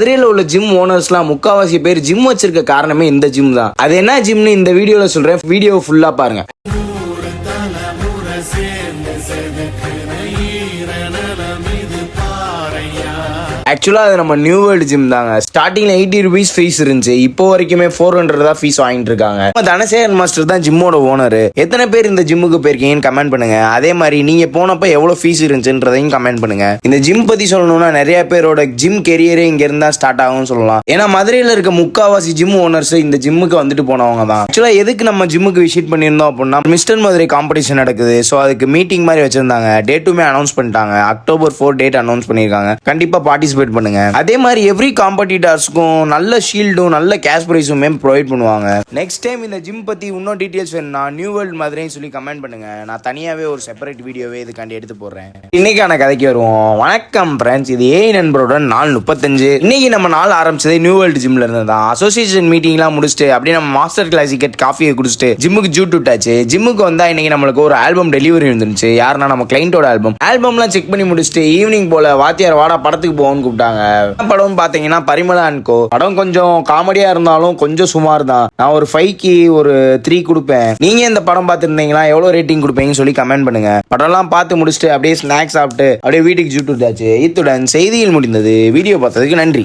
மதுரையில் உள்ள ஜிம் ஓனர்ஸ்லாம் முக்காவாசி பேர் ஜிம் வச்சிருக்க காரணமே இந்த ஜிம் தான். அது என்ன ஜிம்னு இந்த வீடியோல சொல்றேன், வீடியோ ஃபுல்லா பாருங்க. ஆக்சுவலாக அது நம்ம நியூ வேர்ல்டு ஜிம் தாங்க. ஸ்டார்டிங்ல 80 rupees ஃபீஸ் இருந்துச்சு, இப்போ வரைக்குமே 400 தான் ஃபீஸ் வாங்கிட்டு இருக்காங்க. தனசேகர் மாஸ்டர் தான் ஜிம்மோட ஓனர். எத்தனை பேர் இந்த ஜிம்முக்கு போயிருக்கீங்கன்னு கமெண்ட் பண்ணுங்க. அதே மாதிரி நீங்க போனப்ப எவ்வளவு ஃபீஸ் இருந்துச்சுன்றதையும் கமெண்ட் பண்ணுங்க. இந்த ஜிம் பத்தி சொல்லணும்னா நிறைய பேரோட ஜிம் கெரியரே இங்க இருந்தா ஸ்டார்ட் ஆகும்னு சொல்லலாம். ஏன்னா மதுரையில இருக்க முக்காவாசி ஜிம் ஓனர்ஸ் இந்த ஜிம்முக்கு வந்துட்டு போனவங்க தான். ஆக்சுவலா எதுக்கு நம்ம ஜிம்முக்கு விசிட் பண்ணியிருந்தோம் அப்படின்னா, மிஸ்டர் மதுரை காம்படிஷன் நடக்குது. ஸோ அதுக்கு மீட்டிங் மாதிரி வச்சிருந்தாங்க. டேட்டுமே அனௌன்ஸ் பண்ணிட்டாங்க. October 4 டேட் அனௌன்ஸ் பண்ணிருக்காங்க. கண்டிப்பா பார்ட்டிசிபேட் பண்ணுங்க. அதே மாதிரி எவ்ரி காம்படிட்டர்ஸ்க்கும் நல்ல ஷீல்டும் நல்ல கேஷ் பிரைஸுமே ப்ரொவைட் பண்ணுவாங்க. நெக்ஸ்ட் டைம் இந்த ஜிம் பத்தி இன்னும் டீடைல்ஸ் வேணும்னா நியூ வேர்ல்ட் மதுரைன்னு சொல்லி கமெண்ட் பண்ணுங்க. நான் தனியாவே ஒரு செப்பரேட் வீடியோவே இதுக்காண்டி எடுத்து போடுறேன். இன்னைக்கான கதைக்கு வருவோம். வணக்கம் ஃப்ரெண்ட்ஸ், இது ஏஐ நண்பருடன் நாள் 35. இன்னைக்கு நம்ம நாள் ஆரம்பிச்சதே நியூ வேர்ல்டு ஜிம்ல இருந்து தான். அசோசியேஷன் மீட்டிங்லாம் முடிச்சுட்டு அப்படியே நம்ம மாஸ்டர் கிளாசிக்கெட் காஃபியை குடிச்சிட்டு ஜிம்முக்கு ஜூட் விட்டாச்சு. ஜிம்முக்கு வந்தா இன்னைக்கு நம்மளுக்கு ஒரு ஆல்பம் டெலிவரி வந்துருச்சு. யாருன்னா நம்ம கிளைண்டோட ஆல்பம்லாம் செக் பண்ணி முடிச்சுட்டு ஈவினிங் போல வாத்தியார் வாடா படத்துக்கு போவோம்னு கூப்பிட்டாங்க. படம் பாத்தீங்கன்னா பரிமளா அண்ட் கோ. படம் கொஞ்சம் காமெடியா இருந்தாலும் கொஞ்சம் சுமார் தான். நான் ஒரு 5க்கு ஒரு 3 கொடுப்பேன். நீங்க இந்த படம் பார்த்துருந்தீங்களா, எவ்வளவு ரேட்டிங் கொடுப்பீங்கன்னு சொல்லி கமெண்ட் பண்ணுங்க. படம்லாம் பார்த்து முடிச்சுட்டு அப்படியே ஸ்நாக்ஸ் சாப்பிட்டு அப்படியே வீட்டுக்கு ஜூட் விட்டாச்சு. இத்துடன் செய்தியில் முடிந்தது. வீடியோ பார்த்ததுக்கு நன்றி.